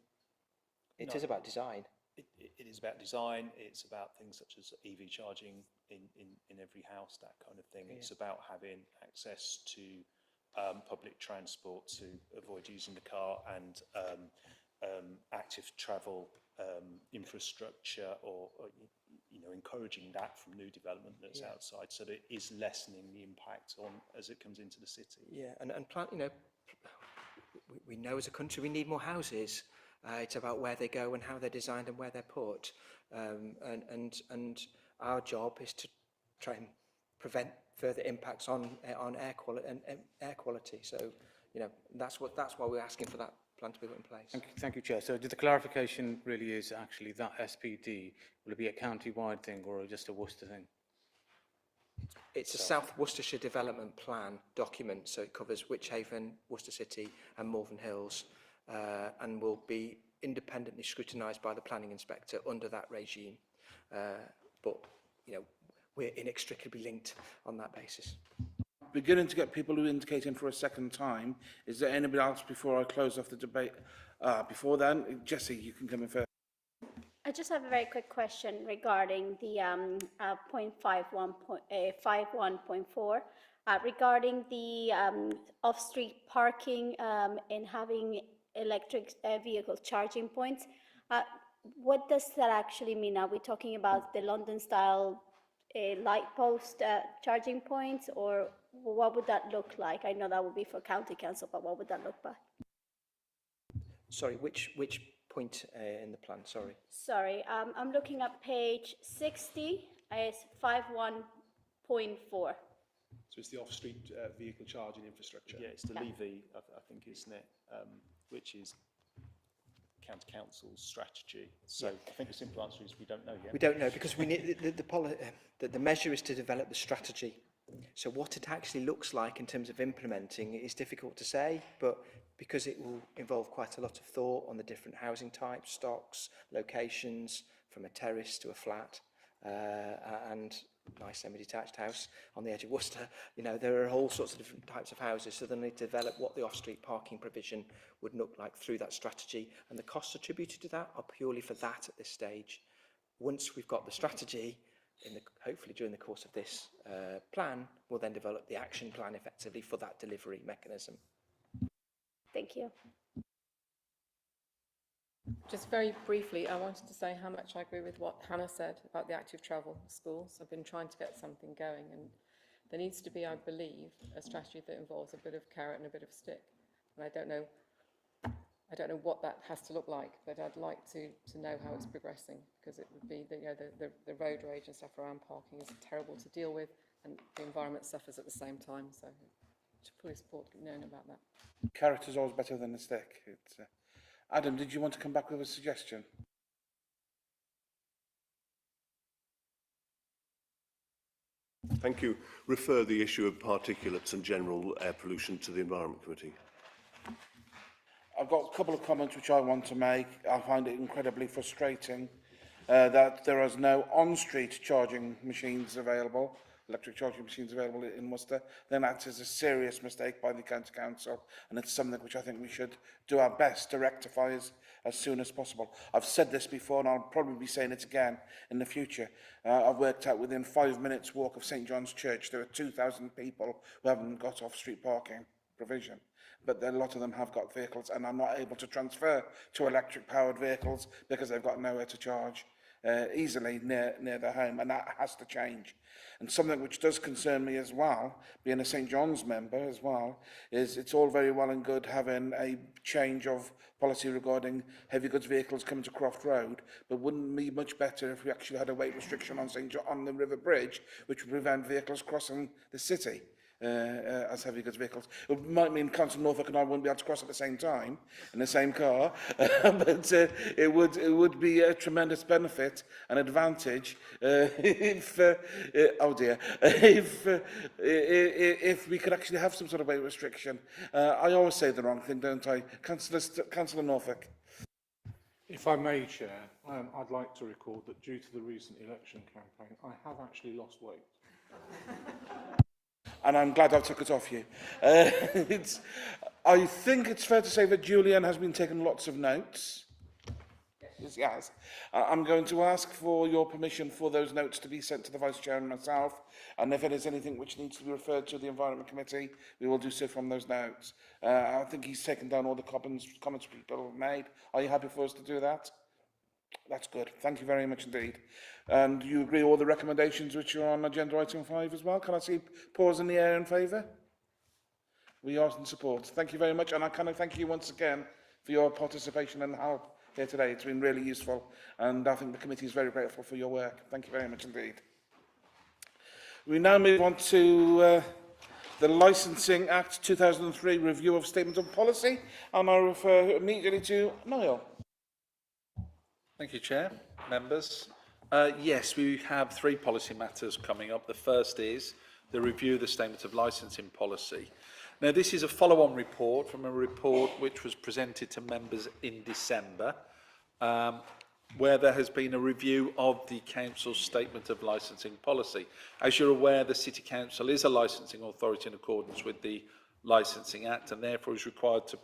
it is about design. It is about design. It's about things such as EV charging in every house, that kind of thing. Yeah. It's about having access to public transport to avoid using the car, and active travel infrastructure, or encouraging that from new development that's outside, so that it is lessening the impact on as it comes into the city. Yeah, and we know as a country we need more houses. It's about where they go and how they're designed and where they're put, and our job is to try and prevent further impacts on air quality. So, you know, that's why we're asking for that plan to be put in place. Thank you, Chair. So the clarification really is actually that SPD, will it be a county-wide thing or just a Worcester thing? It's a South Worcestershire Development Plan document, so it covers Wychhaven, Worcester City and Malvern Hills, and will be independently scrutinised by the planning inspector under that regime. But, you know, we're inextricably linked on that basis. Beginning to get people who are indicating for a second time. Is there anybody else before I close off the debate? Before then, Jessie, you can come in first. I just have a very quick question regarding the 51.4 regarding the off-street parking and having electric vehicle charging points. What does that actually mean? Are we talking about the London-style light post charging points, or what would that look like? I know that would be for county council, but what would that look like? Sorry, which point in the plan? Sorry. Sorry, I'm looking at page 60. It's 51.4. So it's the off-street vehicle charging infrastructure. Yeah, it's the levy, I think, isn't it? Which is county council's strategy. So I think the simple answer is we don't know yet. We don't know because we need the measure is to develop the strategy. So what it actually looks like in terms of implementing is difficult to say, but because it will involve quite a lot of thought on the different housing types, stocks, locations, from a terrace to a flat, and nice semi-detached house on the edge of Worcester. You know, there are all sorts of different types of houses, so then they develop what the off-street parking provision would look like through that strategy, and the costs attributed to that are purely for that at this stage. Once we've got the strategy, hopefully during the course of this plan, we'll then develop the action plan effectively for that delivery mechanism. Thank you. Just very briefly, I wanted to say how much I agree with what Hannah said about the active travel schools. I've been trying to get something going, and there needs to be, I believe, a strategy that involves a bit of carrot and a bit of stick. And I don't know what that has to look like, but I'd like to know how it's progressing, because it would be the road rage and stuff around parking is terrible to deal with, and the environment suffers at the same time. So to fully support knowing about that. Carrot is always better than a stick. Adam, did you want to come back with a suggestion? Thank you. Refer the issue of particulates and general air pollution to the Environment Committee. I've got a couple of comments which I want to make. I find it incredibly frustrating that there is no on-street charging machines available, electric charging machines available in Worcester. Then that is a serious mistake by the County Council, and it's something which I think we should do our best to rectify as soon as possible. I've said this before, and I'll probably be saying it again in the future. I've worked out within 5 minutes walk of St John's Church, there are 2,000 people who haven't got off-street parking provision. But a lot of them have got vehicles, and I'm not able to transfer to electric-powered vehicles because they've got nowhere to charge easily near their home, and that has to change. And something which does concern me as well, being a St John's member as well, is it's all very well and good having a change of policy regarding heavy goods vehicles coming to Croft Road, but wouldn't it be much better if we actually had a weight restriction on the River Bridge, which would prevent vehicles crossing the city? As heavy goods vehicles. It might mean Council Norfolk and I wouldn't be able to cross at the same time in the same car, but it would be a tremendous benefit and advantage if we could actually have some sort of weight restriction. I always say the wrong thing, don't I? Councillor Norfolk. If I may, Chair, I'd like to record that due to the recent election campaign, I have actually lost weight. And I'm glad I took it off you. I think it's fair to say that Julian has been taking lots of notes. Yes, he has. I'm going to ask for your permission for those notes to be sent to the Vice Chair and myself, and if it is anything which needs to be referred to the Environment Committee, we will do so from those notes. I think he's taken down all the comments people have made. Are you happy for us to do that? That's good. Thank you very much indeed. And you agree all the recommendations which are on agenda item 5 as well? Can I see pause in the air in favour? We are in support. Thank you very much, and I kind of thank you once again for your participation and help here today. It's been really useful, and I think the committee is very grateful for your work. Thank you very much indeed. We now move on to the Licensing Act 2003 review of statement of policy, and I refer immediately to Niall. Thank you, Chair. Members. Yes, we have three policy matters coming up. The first is the review of the statement of licensing policy. Now, this is a follow-on report from a report which was presented to members in December, where there has been a review of the Council's statement of licensing policy. As you're aware, the City Council is a licensing authority in accordance with the Licensing Act, and therefore is required to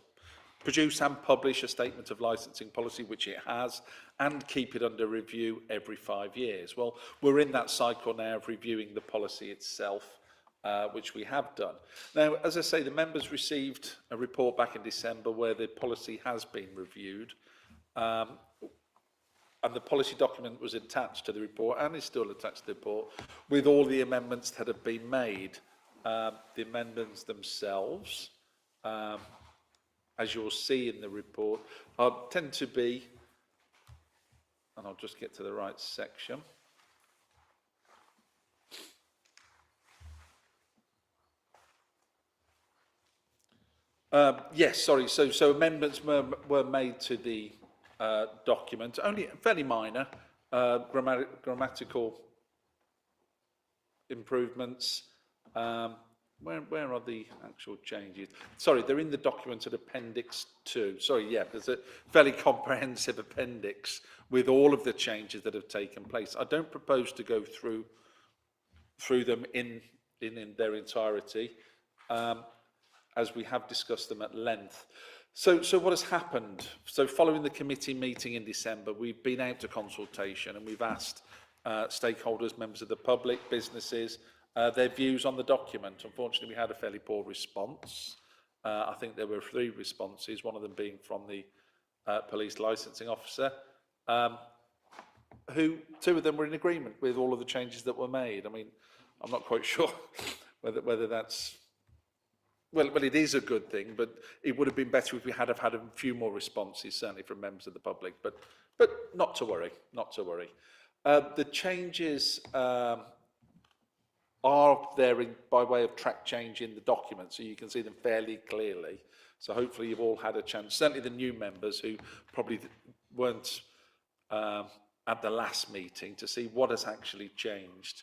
produce and publish a statement of licensing policy, which it has, and keep it under review every 5 years. Well, we're in that cycle now of reviewing the policy itself, which we have done. Now, as I say, the members received a report back in December where the policy has been reviewed, and the policy document was attached to the report and is still attached to the report with all the amendments that have been made. The amendments themselves, as you'll see in the report, tend to be, and I'll just get to the right section. Yes, sorry. So amendments were made to the document, only fairly minor, grammatical improvements. Where are the actual changes? Sorry, they're in the document at Appendix 2. Sorry, yeah, there's a fairly comprehensive appendix with all of the changes that have taken place. I don't propose to go through them in their entirety, as we have discussed them at length. So what has happened? So following the committee meeting in December, we've been out to consultation and we've asked stakeholders, members of the public, businesses, their views on the document. Unfortunately, we had a fairly poor response. I think there were 3 responses, one of them being from the police licensing officer, who 2 of them were in agreement with all of the changes that were made. I mean, I'm not quite sure whether that's... Well, it is a good thing, but it would have been better if we had have had a few more responses, certainly from members of the public. But not to worry, not to worry. The changes are there by way of track change in the document, so you can see them fairly clearly. So hopefully you've all had a chance, certainly the new members who probably weren't at the last meeting, to see what has actually changed.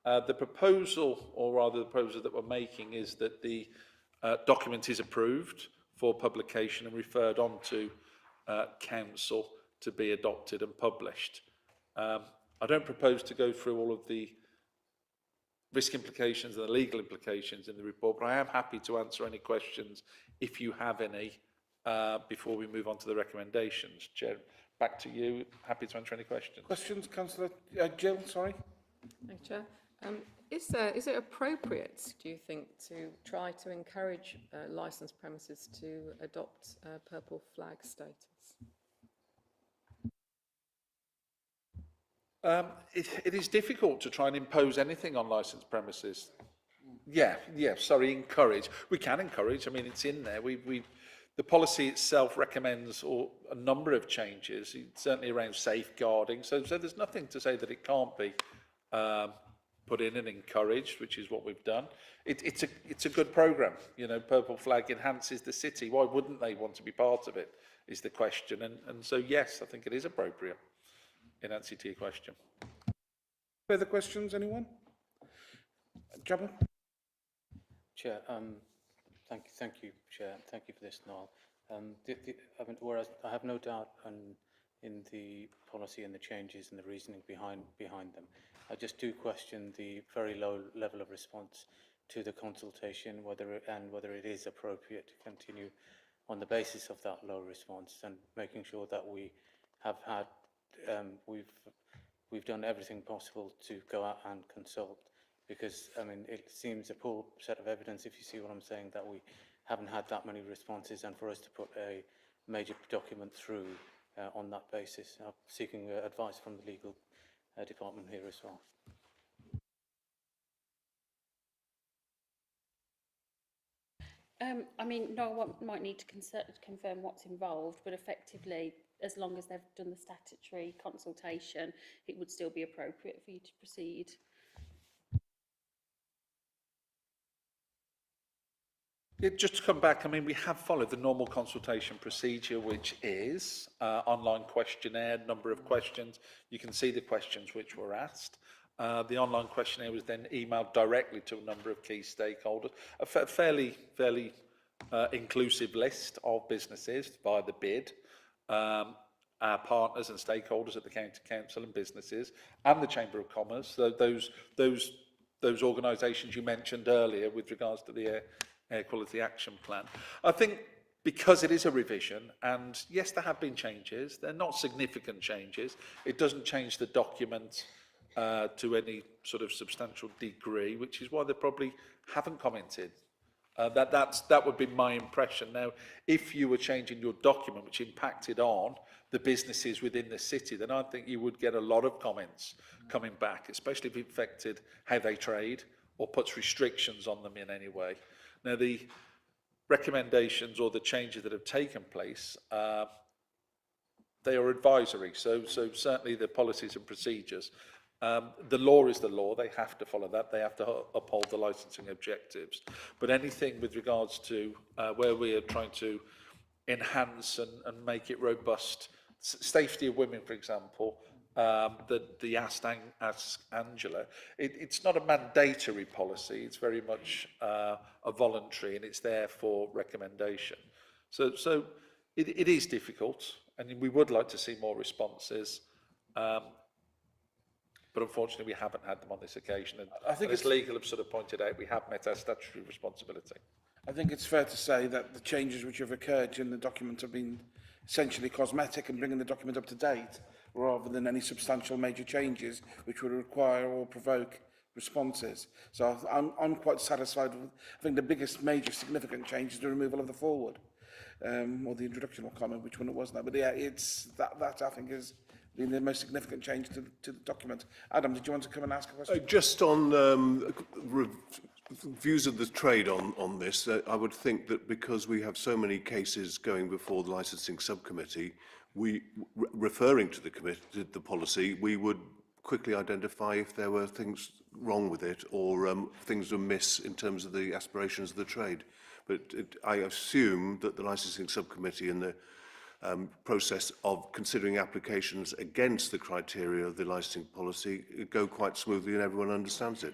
The proposal, or rather the proposal that we're making, is that the document is approved for publication and referred on to Council to be adopted and published. I don't propose to go through all of the risk implications and the legal implications in the report, but I am happy to answer any questions if you have any before we move on to the recommendations. Chair, back to you. Happy to answer any questions. Questions, Councillor Jill, sorry. Thank you, Chair. Is it appropriate, do you think, to try to encourage licensed premises to adopt purple flag status? It is difficult to try and impose anything on licensed premises. Sorry, encourage. We can encourage. I mean, it's in there. The policy itself recommends a number of changes, certainly around safeguarding. So there's nothing to say that it can't be put in and encouraged, which is what we've done. It's a good programme. You know, Purple Flag enhances the city. Why wouldn't they want to be part of it, is the question. And so, yes, I think it is appropriate, in answer to your question. Further questions, anyone? Jabba? Chair, thank you, Chair. Thank you for this, Noel. I mean, whereas I have no doubt in the policy and the changes and the reasoning behind them, I just do question the very low level of response to the consultation, whether it is appropriate to continue on the basis of that low response, and making sure that we have had we've done everything possible to go out and consult, because I mean it seems a poor set of evidence, if you see what I'm saying, that we haven't had that many responses, and for us to put a major document through on that basis. I'm seeking advice from the legal department here as well. I mean, no one might need to confirm what's involved, but effectively, as long as they've done the statutory consultation, it would still be appropriate for you to proceed. Yeah, just to come back, I mean, we have followed the normal consultation procedure, which is online questionnaire, number of questions. You can see the questions which were asked. The online questionnaire was then emailed directly to a number of key stakeholders, a fairly inclusive list of businesses via the bid, our partners and stakeholders at the County Council and businesses, and the Chamber of Commerce. So those organisations you mentioned earlier with regards to the Air Quality Action Plan. I think because it is a revision, and yes, there have been changes, they're not significant changes, it doesn't change the document to any sort of substantial degree, which is why they probably haven't commented. That would be my impression. Now, if you were changing your document, which impacted on the businesses within the city, then I think you would get a lot of comments coming back, especially if it affected how they trade or puts restrictions on them in any way. Now, the recommendations or the changes that have taken place, they are advisory, so certainly the policies and procedures. The law is the law, they have to follow that, they have to uphold the licensing objectives. But anything with regards to where we are trying to enhance and make it robust, safety of women, for example, the Ask Angela, it's not a mandatory policy, it's very much a voluntary, and it's there for recommendation. So it is difficult, and we would like to see more responses. But unfortunately, we haven't had them on this occasion. And I think, as legal have sort of pointed out, we have met our statutory responsibility. I think it's fair to say that the changes which have occurred in the document have been essentially cosmetic and bringing the document up to date, rather than any substantial major changes which would require or provoke responses. So I'm quite satisfied with, I think the biggest major significant change is the removal of the forward, or the introduction of comment, which one it was now. But yeah, it's that I think is been the most significant change to the document. Adam, did you want to come and ask a question? Just on views of the trade on this, I would think that because we have so many cases going before the licensing subcommittee, referring to the policy, we would quickly identify if there were things wrong with it or things amiss in terms of the aspirations of the trade. But I assume that the licensing subcommittee and the process of considering applications against the criteria of the licensing policy go quite smoothly and everyone understands it.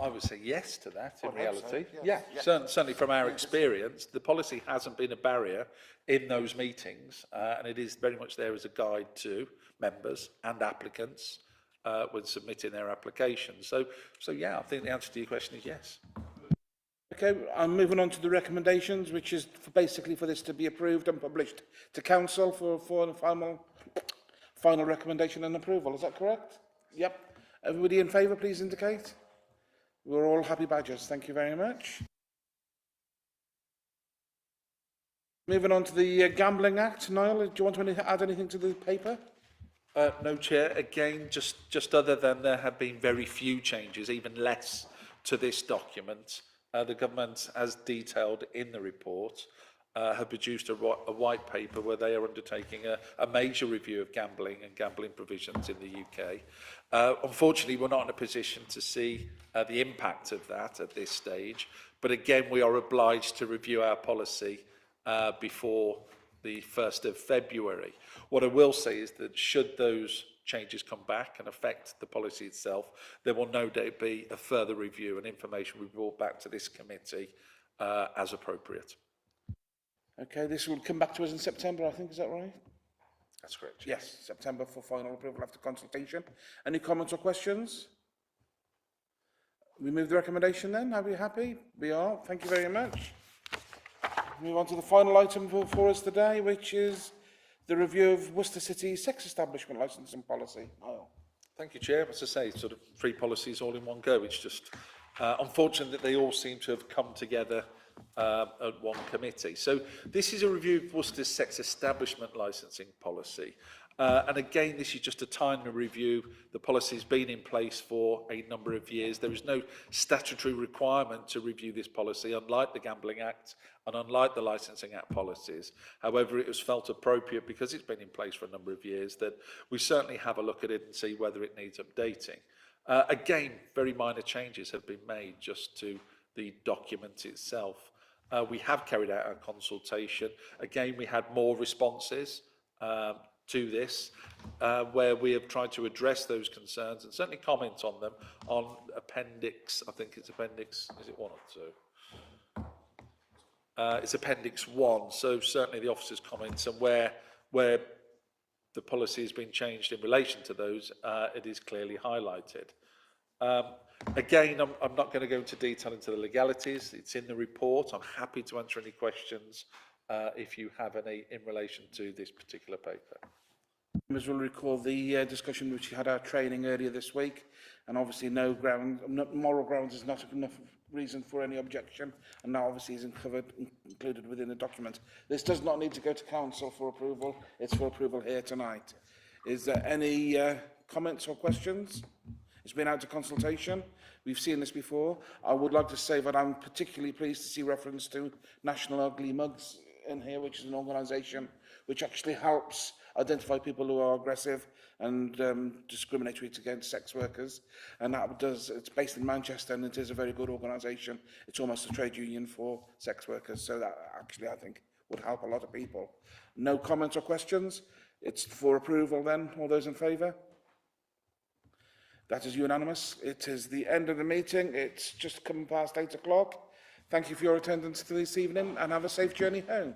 I would say yes to that in reality. So, yes. Yeah, certainly from our experience, the policy hasn't been a barrier in those meetings, and it is very much there as a guide to members and applicants when submitting their applications. So yeah, I think the answer to your question is yes. Okay, I'm moving on to the recommendations, which is basically for this to be approved and published to council for the final recommendation and approval. Is that correct? Yep. Everybody in favour, please indicate. We're all happy badgers. Thank you very much. Moving on to the Gambling Act. Niall, do you want to add anything to the paper? No, Chair. Again, just other than there have been very few changes, even less to this document. The government, as detailed in the report, have produced a white paper where they are undertaking a major review of gambling and gambling provisions in the UK. Unfortunately, we're not in a position to see the impact of that at this stage, but again, we are obliged to review our policy before the 1st of February. What I will say is that should those changes come back and affect the policy itself, there will no doubt be a further review and information will be brought back to this committee as appropriate. Okay, this will come back to us in September, I think, is that right? That's correct. Yes, September for final approval after consultation. Any comments or questions? We move the recommendation then. Are we happy? We are. Thank you very much. Move on to the final item for us today, which is the review of Worcester City sex establishment licensing policy. Oh. Thank you, Chair. As I say, sort of 3 policies all in one go. It's just unfortunate that they all seem to have come together at one committee. So this is a review of Worcester's sex establishment licensing policy. And again, this is just a timely review. The policy has been in place for a number of years. There is no statutory requirement to review this policy, unlike the Gambling Act and unlike the Licensing Act policies. However, it was felt appropriate, because it's been in place for a number of years, that we certainly have a look at it and see whether it needs updating. Again, very minor changes have been made just to the document itself. We have carried out our consultation. Again, we had more responses to this, where we have tried to address those concerns and certainly comment on them on appendix, I think it's appendix, is it 1 or 2? It's appendix 1, so certainly the officer's comments, and where the policy has been changed in relation to those, it is clearly highlighted. Again, I'm not going to go into detail into the legalities. It's in the report. I'm happy to answer any questions if you have any in relation to this particular paper. Members will recall the discussion which we had our training earlier this week, and obviously moral grounds is not enough reason for any objection, and that obviously is included within the document. This does not need to go to council for approval. It's for approval here tonight. Is there any comments or questions? It's been out to consultation. We've seen this before. I would like to say that I'm particularly pleased to see reference to National Ugly Mugs in here, which is an organisation which actually helps identify people who are aggressive and discriminatory against sex workers. And it's based in Manchester, and it is a very good organisation. It's almost a trade union for sex workers. So that actually, I think, would help a lot of people. No comments or questions? It's for approval then. All those in favour? That is unanimous. It is the end of the meeting. It's just come past 8 o'clock. Thank you for your attendance this evening, and have a safe journey home.